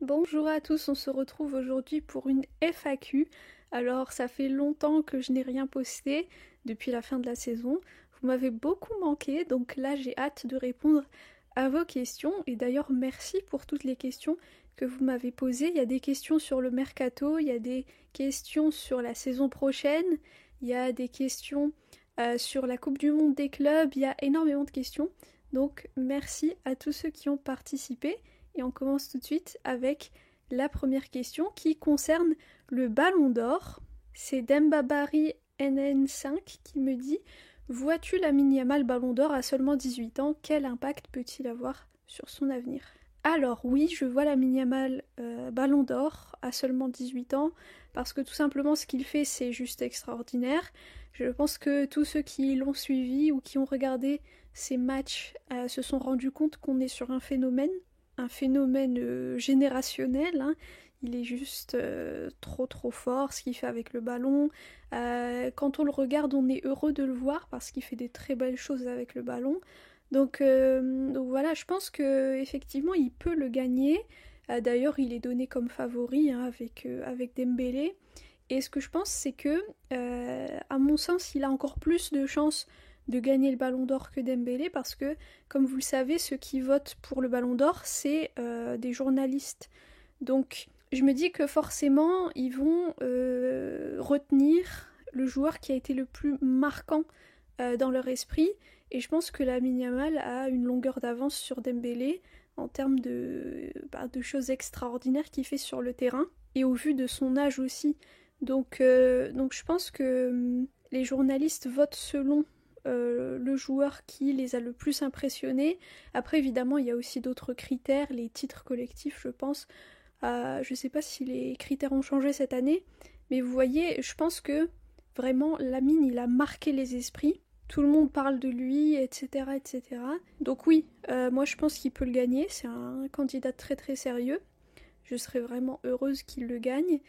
Bonjour à tous, on se retrouve aujourd'hui pour une FAQ. Alors ça fait longtemps que je n'ai rien posté depuis la fin de la saison. Vous m'avez beaucoup manqué, donc là j'ai hâte de répondre à vos questions. Et d'ailleurs merci pour toutes les questions que vous m'avez posées. Il y a des questions sur le mercato, il y a des questions sur la saison prochaine, il y a des questions sur la Coupe du Monde des clubs, il y a énormément de questions. Donc merci à tous ceux qui ont participé. Et on commence tout de suite avec la première question qui concerne le Ballon d'Or. C'est Dembabari NN5 qui me dit: vois-tu Lamine Yamal Ballon d'Or à seulement 18 ans? Quel impact peut-il avoir sur son avenir? Alors oui, je vois Lamine Yamal Ballon d'Or à seulement 18 ans parce que tout simplement ce qu'il fait c'est juste extraordinaire. Je pense que tous ceux qui l'ont suivi ou qui ont regardé ces matchs se sont rendus compte qu'on est sur un phénomène générationnel, hein. Il est juste trop fort, ce qu'il fait avec le ballon. Quand on le regarde, on est heureux de le voir parce qu'il fait des très belles choses avec le ballon. Donc voilà, je pense que effectivement il peut le gagner. D'ailleurs, il est donné comme favori, hein, avec Dembélé. Et ce que je pense, c'est que, à mon sens, il a encore plus de chances de gagner le Ballon d'Or que Dembélé parce que, comme vous le savez, ceux qui votent pour le Ballon d'Or, c'est des journalistes. Donc, je me dis que forcément, ils vont retenir le joueur qui a été le plus marquant dans leur esprit. Et je pense que Lamine Yamal a une longueur d'avance sur Dembélé en termes de choses extraordinaires qu'il fait sur le terrain et au vu de son âge aussi. Donc je pense que les journalistes votent selon le joueur qui les a le plus impressionnés. Après, évidemment, il y a aussi d'autres critères, les titres collectifs, je pense. Je sais pas si les critères ont changé cette année, mais vous voyez, je pense que vraiment, Lamine, il a marqué les esprits. Tout le monde parle de lui, etc., etc. Donc oui, moi je pense qu'il peut le gagner. C'est un candidat très sérieux. Je serais vraiment heureuse qu'il le gagne.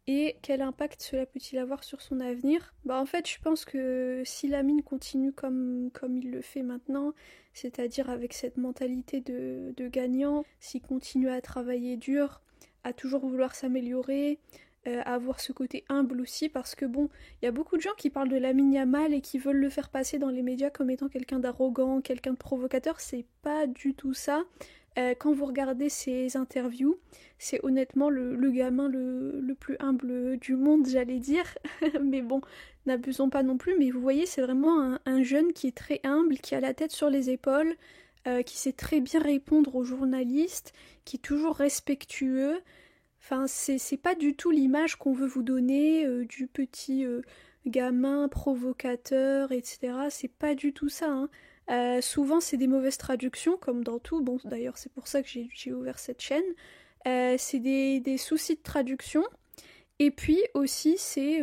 Et quel impact cela peut-il avoir sur son avenir? En fait, je pense que si Lamine continue comme il le fait maintenant, c'est-à-dire avec cette mentalité de gagnant, s'il continue à travailler dur, à toujours vouloir s'améliorer, à avoir ce côté humble aussi, parce que bon, il y a beaucoup de gens qui parlent de Lamine Yamal et qui veulent le faire passer dans les médias comme étant quelqu'un d'arrogant, quelqu'un de provocateur. C'est pas du tout ça. Quand vous regardez ses interviews, c'est honnêtement le gamin le plus humble du monde, j'allais dire. Mais bon, n'abusons pas non plus. Mais vous voyez, c'est vraiment un jeune qui est très humble, qui a la tête sur les épaules, qui sait très bien répondre aux journalistes, qui est toujours respectueux. Enfin, c'est pas du tout l'image qu'on veut vous donner du petit gamin provocateur, etc. C'est pas du tout ça, hein. Souvent, c'est des mauvaises traductions, comme dans tout. Bon, d'ailleurs, c'est pour ça que j'ai ouvert cette chaîne. C'est des soucis de traduction. Et puis aussi, c'est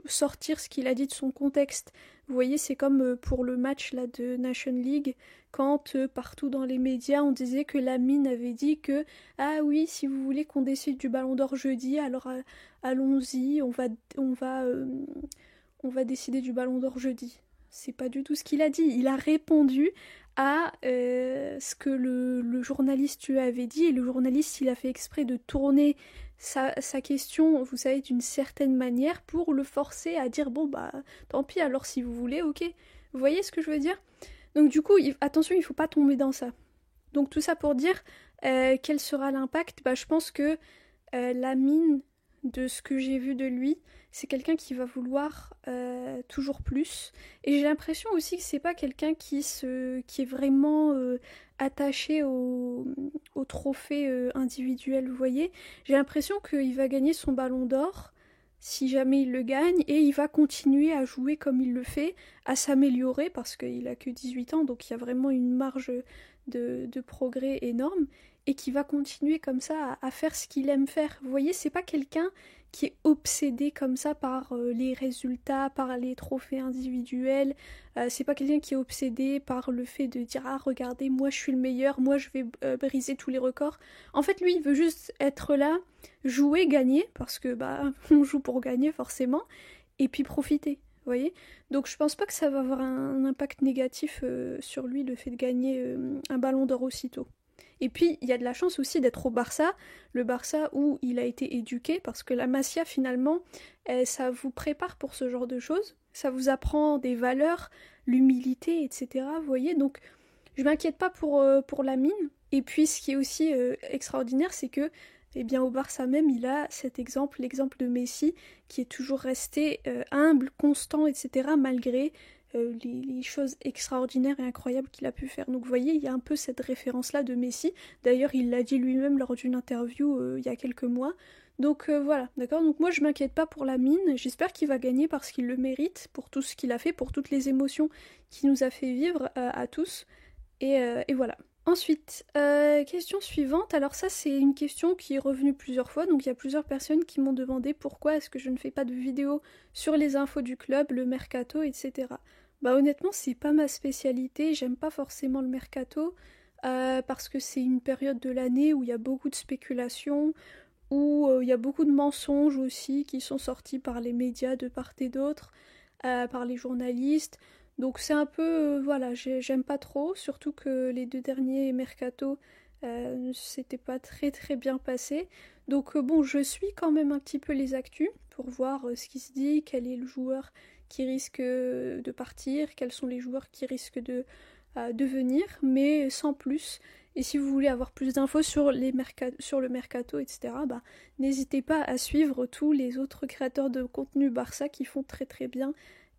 sortir ce qu'il a dit de son contexte. Vous voyez, c'est comme pour le match là, de Nation League, quand partout dans les médias, on disait que Lamine avait dit que «Ah oui, si vous voulez qu'on décide du Ballon d'Or jeudi, alors allons-y, on va décider du Ballon d'Or jeudi». C'est pas du tout ce qu'il a dit. Il a répondu à ce que le journaliste lui avait dit, et le journaliste, il a fait exprès de tourner sa question, vous savez, d'une certaine manière pour le forcer à dire bon bah tant pis alors si vous voulez, ok. Vous voyez ce que je veux dire? Donc du coup, attention, il faut pas tomber dans ça. Donc tout ça pour dire quel sera l'impact? Je pense que la mine de ce que j'ai vu de lui, c'est quelqu'un qui va vouloir toujours plus. Et j'ai l'impression aussi que c'est pas quelqu'un qui est vraiment attaché au trophée individuel, vous voyez. J'ai l'impression qu'il va gagner son ballon d'or si jamais il le gagne, et il va continuer à jouer comme il le fait, à s'améliorer, parce qu'il a que 18 ans, donc il y a vraiment une marge de progrès énorme, et qui va continuer comme ça à faire ce qu'il aime faire. Vous voyez, c'est pas quelqu'un qui est obsédé comme ça par les résultats, par les trophées individuels. C'est pas quelqu'un qui est obsédé par le fait de dire ah regardez moi je suis le meilleur, moi je vais briser tous les records. En fait lui il veut juste être là, jouer, gagner parce que on joue pour gagner forcément et puis profiter. Vous voyez, donc je pense pas que ça va avoir un impact négatif sur lui le fait de gagner un ballon d'or aussitôt. Et puis, il y a de la chance aussi d'être au Barça, le Barça où il a été éduqué, parce que la Masia, finalement, ça vous prépare pour ce genre de choses, ça vous apprend des valeurs, l'humilité, etc. Vous voyez, donc je m'inquiète pas pour la mine. Et puis, ce qui est aussi extraordinaire, c'est que, eh bien, au Barça même, il a cet exemple, l'exemple de Messi, qui est toujours resté humble, constant, etc., malgré les choses extraordinaires et incroyables qu'il a pu faire. Donc vous voyez, il y a un peu cette référence-là de Messi. D'ailleurs, il l'a dit lui-même lors d'une interview il y a quelques mois. Donc voilà, d'accord. Donc moi, je m'inquiète pas pour la mine. J'espère qu'il va gagner parce qu'il le mérite, pour tout ce qu'il a fait, pour toutes les émotions qu'il nous a fait vivre à tous. Et voilà. Ensuite, question suivante. Alors ça, c'est une question qui est revenue plusieurs fois. Donc il y a plusieurs personnes qui m'ont demandé pourquoi est-ce que je ne fais pas de vidéo sur les infos du club, le mercato, etc. Bah honnêtement, c'est pas ma spécialité. J'aime pas forcément le mercato parce que c'est une période de l'année où il y a beaucoup de spéculation, où il y a beaucoup de mensonges aussi qui sont sortis par les médias de part et d'autre, par les journalistes. Donc c'est un peu, voilà, j'aime pas trop, surtout que les 2 derniers mercato c'était pas très très bien passé. Donc bon, je suis quand même un petit peu les actus pour voir ce qui se dit, quel est le joueur qui risque de partir, quels sont les joueurs qui risquent de venir, mais sans plus. Et si vous voulez avoir plus d'infos sur sur le mercato, etc., bah, n'hésitez pas à suivre tous les autres créateurs de contenu Barça qui font très très bien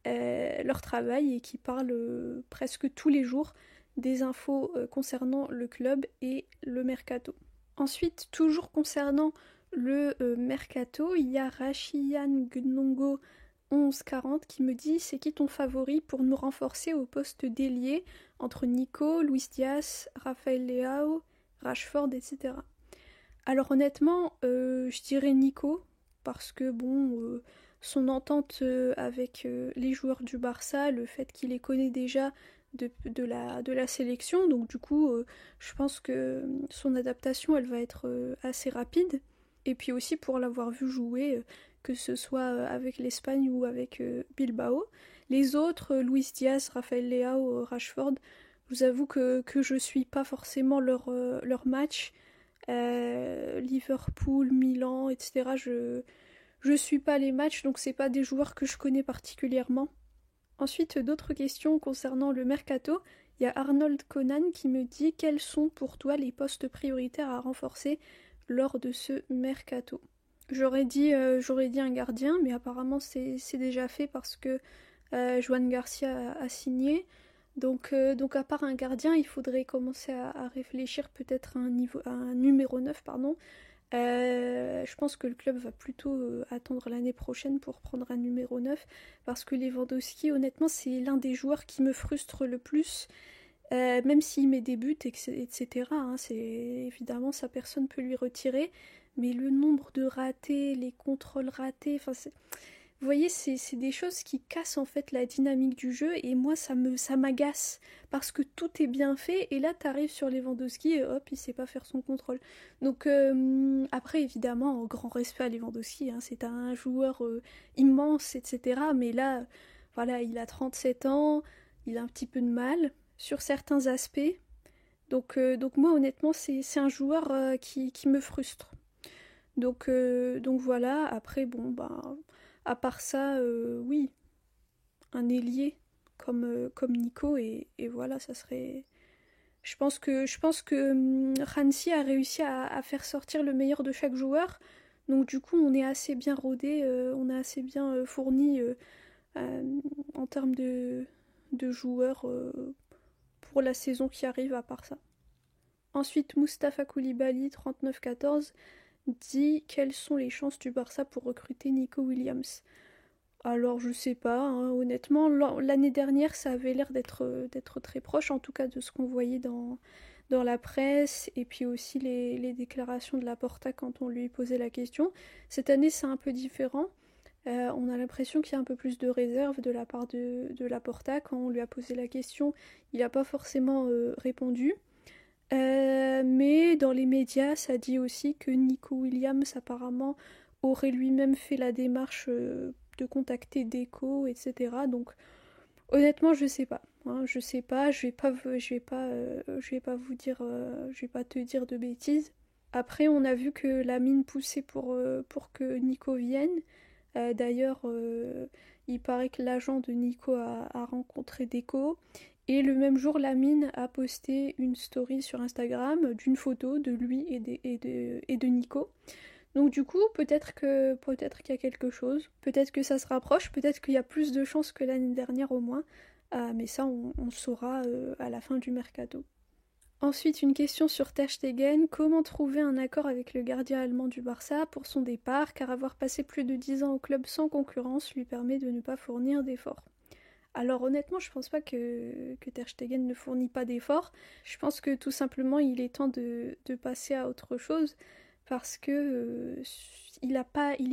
leur travail et qui parlent presque tous les jours des infos concernant le club et le mercato. Ensuite, toujours concernant le mercato, il y a Rachian Gnongo 1140 qui me dit c'est qui ton favori pour nous renforcer au poste d'ailier entre Nico, Luis Diaz, Rafael Leao, Rashford, etc. Alors honnêtement, je dirais Nico parce que bon, son entente avec les joueurs du Barça, le fait qu'il les connaît déjà de la sélection, donc du coup, je pense que son adaptation, elle va être assez rapide. Et puis aussi pour l'avoir vu jouer, que ce soit avec l'Espagne ou avec Bilbao. Les autres, Luis Diaz, Rafael Leao, Rashford, je vous avoue que je suis pas forcément leur match. Liverpool, Milan, etc. Je suis pas les matchs, donc c'est pas des joueurs que je connais particulièrement. Ensuite, d'autres questions concernant le mercato. Il y a Arnold Conan qui me dit quels sont pour toi les postes prioritaires à renforcer lors de ce mercato. J'aurais dit un gardien, mais apparemment c'est déjà fait parce que Joan Garcia a signé. Donc à part un gardien, il faudrait commencer à réfléchir peut-être à un numéro 9, pardon. Je pense que le club va plutôt attendre l'année prochaine pour prendre un numéro 9 parce que Lewandowski, honnêtement, c'est l'un des joueurs qui me frustre le plus. Même s'il met des buts, etc. Hein, évidemment, ça personne peut lui retirer. Mais le nombre de ratés, les contrôles ratés, enfin, vous voyez, c'est des choses qui cassent en fait la dynamique du jeu et moi ça m'agace parce que tout est bien fait et là t'arrives sur Lewandowski et hop il sait pas faire son contrôle. Donc après évidemment grand respect à Lewandowski, hein, c'est un joueur immense etc. Mais là voilà il a 37 ans, il a un petit peu de mal sur certains aspects. Donc moi honnêtement c'est un joueur qui me frustre. Donc voilà après bon bah à part ça, oui, un ailier comme Nico et voilà, ça serait. Je pense que Hansi a réussi à faire sortir le meilleur de chaque joueur. Donc du coup, on est assez bien rodé, on est assez bien fourni en termes de joueurs pour la saison qui arrive à part ça. Ensuite, Mustapha Koulibaly, 39-14, dit quelles sont les chances du Barça pour recruter Nico Williams. Alors je sais pas, hein, honnêtement, l'année dernière ça avait l'air d'être très proche, en tout cas de ce qu'on voyait dans la presse, et puis aussi les déclarations de Laporta quand on lui posait la question. Cette année c'est un peu différent, on a l'impression qu'il y a un peu plus de réserve de la part de Laporta. Quand on lui a posé la question, il n'a pas forcément répondu. Mais dans les médias, ça dit aussi que Nico Williams apparemment aurait lui-même fait la démarche de contacter Deco, etc. Donc Honnêtement, je sais pas. Hein, je sais pas, je vais pas vous dire, je vais pas te dire de bêtises. Après, on a vu que Lamine poussait pour que Nico vienne. D'ailleurs, il paraît que l'agent de Nico a rencontré Deco. Et le même jour, Lamine a posté une story sur Instagram d'une photo de lui et de Nico. Donc du coup, peut-être qu'il y a quelque chose, peut-être que ça se rapproche, peut-être qu'il y a plus de chances que l'année dernière au moins. Mais ça, on le saura à la fin du mercato. Ensuite, une question sur Ter Stegen. Comment trouver un accord avec le gardien allemand du Barça pour son départ, car avoir passé plus de 10 ans au club sans concurrence lui permet de ne pas fournir d'efforts. Alors honnêtement, je pense pas que Ter Stegen ne fournit pas d'efforts. Je pense que tout simplement, il est temps de passer à autre chose parce que il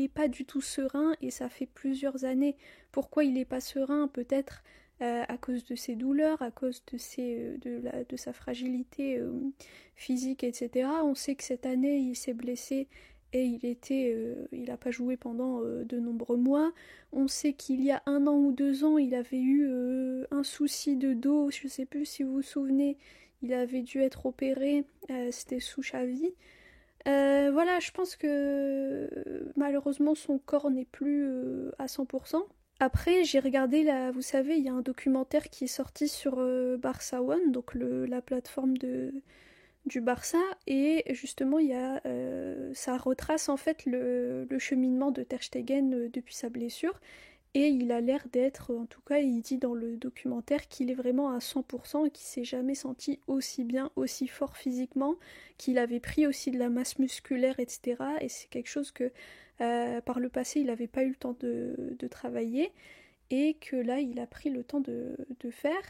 est pas du tout serein et ça fait plusieurs années. Pourquoi il est pas serein? Peut-être à cause de ses douleurs, à cause de sa fragilité physique, etc. On sait que cette année, il s'est blessé et il n'a pas joué pendant de nombreux mois. On sait qu'il y a 1 an ou 2 ans, il avait eu un souci de dos, je ne sais plus si vous vous souvenez, il avait dû être opéré, c'était sous Xavi. Voilà, je pense que malheureusement son corps n'est plus à 100%. Après, j'ai regardé, vous savez, il y a un documentaire qui est sorti sur Barça One, donc la plateforme du Barça, et justement, ça retrace en fait le cheminement de Ter Stegen depuis sa blessure, et il a l'air d'être, en tout cas, il dit dans le documentaire qu'il est vraiment à 100% et qu'il s'est jamais senti aussi bien, aussi fort physiquement, qu'il avait pris aussi de la masse musculaire, etc. Et c'est quelque chose que par le passé, il n'avait pas eu le temps de travailler et que là, il a pris le temps de faire.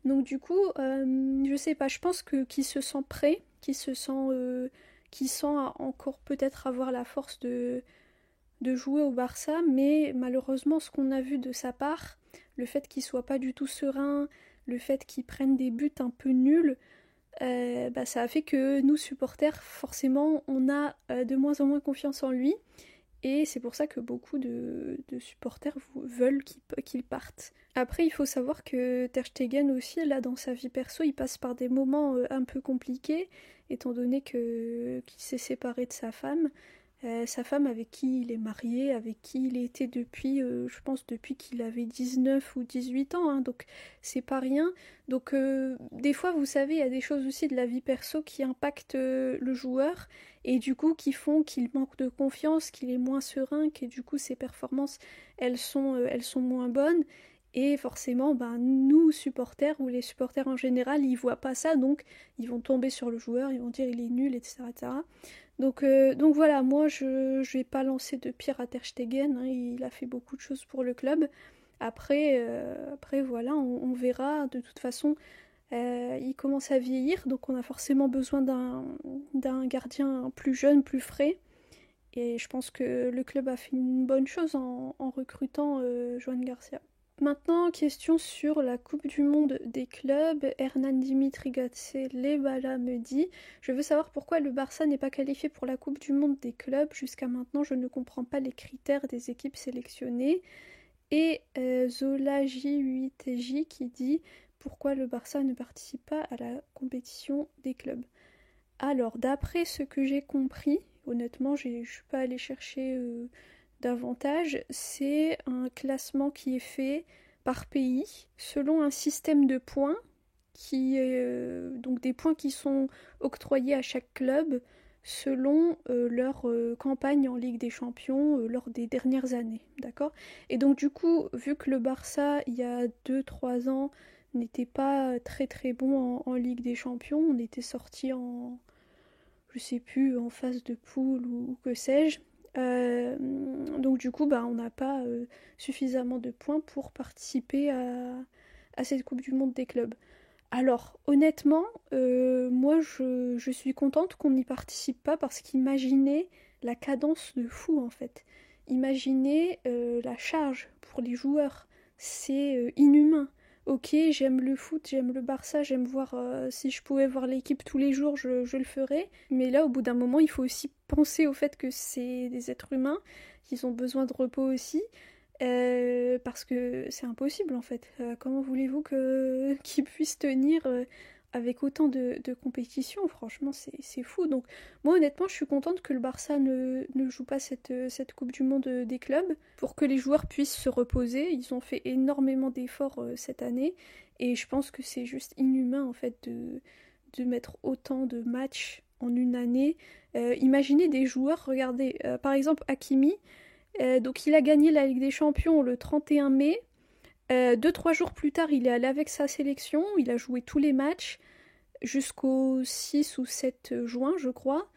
Donc du coup, je sais pas, je pense qu'il se sent prêt, qu'il sent encore peut-être avoir la force de jouer au Barça, mais malheureusement, ce qu'on a vu de sa part, le fait qu'il soit pas du tout serein, le fait qu'il prenne des buts un peu nuls, ça a fait que nous, supporters, forcément, on a de moins en moins confiance en lui. Et c'est pour ça que beaucoup de supporters veulent qu'il parte. Après, il faut savoir que Ter Stegen aussi, là, dans sa vie perso, il passe par des moments un peu compliqués, étant donné qu'il s'est séparé de sa femme avec qui il est marié, avec qui il était depuis, je pense, depuis qu'il avait 19 ou 18 ans, hein, donc c'est pas rien. Donc des fois, vous savez, il y a des choses aussi de la vie perso qui impactent le joueur, et du coup qui font qu'il manque de confiance, qu'il est moins serein, que du coup ses performances, elles sont moins bonnes. Et forcément, ben, nous, supporters, ou les supporters en général, ils voient pas ça, donc ils vont tomber sur le joueur, ils vont dire il est nul, etc. etc. Donc voilà, moi je vais pas lancer de pierre à Ter Stegen, hein, il a fait beaucoup de choses pour le club. Après voilà, on verra. De toute façon, il commence à vieillir, donc on a forcément besoin d'un gardien plus jeune, plus frais. Et je pense que le club a fait une bonne chose en recrutant Joan Garcia. Maintenant, question sur la Coupe du Monde des clubs. Hernan Dimitri Lebala me dit: je veux savoir pourquoi le Barça n'est pas qualifié pour la Coupe du Monde des clubs. Jusqu'à maintenant, je ne comprends pas les critères des équipes sélectionnées. Et Zola J8J qui dit: pourquoi le Barça ne participe pas à la compétition des clubs. Alors, d'après ce que j'ai compris, honnêtement, je ne suis pas allée chercher davantage, c'est un classement qui est fait par pays selon un système de points donc des points qui sont octroyés à chaque club selon leur campagne en Ligue des Champions lors des dernières années, d'accord? Et donc du coup, vu que le Barça, il y a 2-3 ans, n'était pas très très bon en Ligue des Champions, on était sorti je sais plus, en phase de poule ou que sais-je. Donc du coup, on n'a pas suffisamment de points pour participer à cette Coupe du Monde des clubs. Alors honnêtement, moi je suis contente qu'on n'y participe pas parce qu'imaginez la cadence de fou en fait. Imaginez la charge pour les joueurs, c'est inhumain. Ok, j'aime le foot, j'aime le Barça, j'aime voir, si je pouvais voir l'équipe tous les jours, je le ferais. Mais là, au bout d'un moment, il faut aussi penser au fait que c'est des êtres humains, qu'ils ont besoin de repos aussi. Parce que c'est impossible en fait. Comment voulez-vous qu'ils puissent tenir avec autant de compétition? Franchement, c'est fou. Donc moi honnêtement, je suis contente que le Barça ne joue pas cette Coupe du Monde des clubs pour que les joueurs puissent se reposer. Ils ont fait énormément d'efforts cette année et je pense que c'est juste inhumain en fait de mettre autant de matchs en une année. Imaginez des joueurs, regardez, par exemple Hakimi, donc il a gagné la Ligue des Champions le 31 mai. 2-3 jours plus tard, il est allé avec sa sélection, il a joué tous les matchs jusqu'au 6 ou 7 juin, je crois.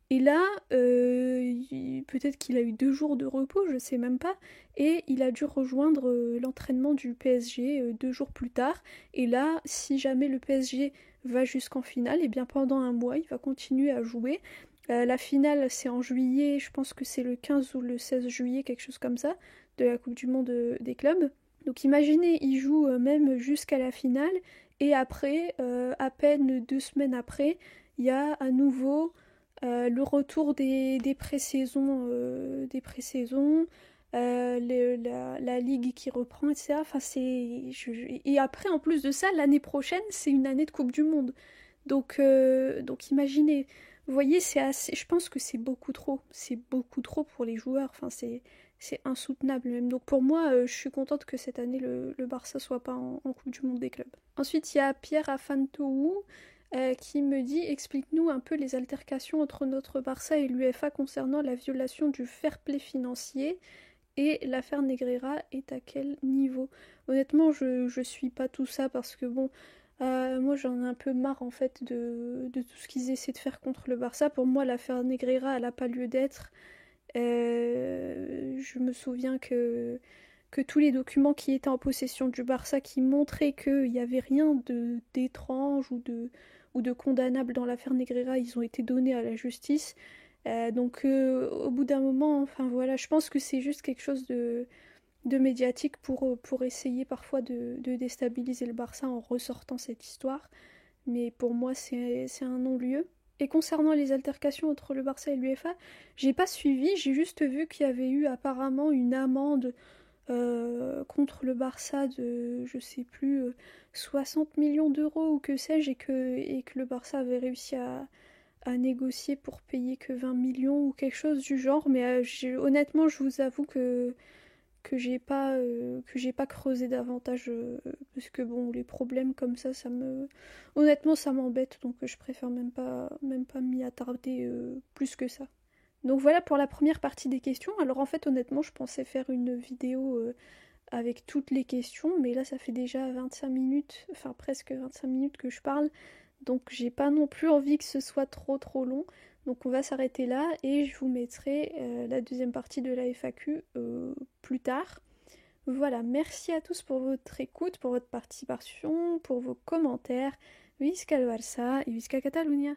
Et là, peut-être qu'il a eu 2 jours de repos, je sais même pas. Et il a dû rejoindre l'entraînement du PSG 2 jours plus tard. Et là, si jamais le PSG va jusqu'en finale, et bien pendant un mois, il va continuer à jouer. La finale, c'est en juillet, je pense que c'est le 15 ou le 16 juillet, quelque chose comme ça, de la Coupe du Monde des clubs. Donc imaginez, il joue même jusqu'à la finale, et après, à peine 2 semaines après, il y a à nouveau le retour des pré-saisons, la ligue qui reprend, etc. Enfin, et après, en plus de ça, l'année prochaine, c'est une année de Coupe du Monde. Donc imaginez, vous voyez, je pense que c'est beaucoup trop. C'est beaucoup trop pour les joueurs. Enfin, c'est insoutenable même. Donc pour moi, je suis contente que cette année, le Barça soit pas en Coupe du Monde des clubs. Ensuite, il y a Pierre Afantou qui me dit explique-nous un peu les altercations entre notre Barça et l'UEFA concernant la violation du fair play financier et l'affaire Negreira est à quel niveau? Honnêtement, je suis pas tout ça parce que bon, moi j'en ai un peu marre en fait de tout ce qu'ils essaient de faire contre le Barça. Pour moi, l'affaire Negreira, elle a pas lieu d'être. Je me souviens que tous les documents qui étaient en possession du Barça qui montraient qu'il n'y avait rien d'étrange ou de condamnable dans l'affaire Negreira, ils ont été donnés à la justice. Donc au bout d'un moment, enfin voilà, je pense que c'est juste quelque chose de médiatique pour essayer parfois de déstabiliser le Barça en ressortant cette histoire. Mais pour moi, c'est un non-lieu. Et concernant les altercations entre le Barça et l'UEFA, j'ai pas suivi, j'ai juste vu qu'il y avait eu apparemment une amende contre le Barça de, je sais plus, 60 millions d'euros ou que sais-je, et que le Barça avait réussi à négocier pour payer que 20 millions ou quelque chose du genre. Mais honnêtement, je vous avoue que j'ai pas creusé davantage parce que bon, les problèmes comme ça honnêtement ça m'embête, donc je préfère même pas m'y attarder plus que ça. Donc voilà pour la première partie des questions. Alors en fait honnêtement je pensais faire une vidéo avec toutes les questions, mais là ça fait déjà 25 minutes, enfin presque 25 minutes que je parle, donc j'ai pas non plus envie que ce soit trop trop long. Donc on va s'arrêter là et je vous mettrai la deuxième partie de la FAQ plus tard. Voilà, merci à tous pour votre écoute, pour votre participation, pour vos commentaires. Visca el Barça et Visca Catalunya!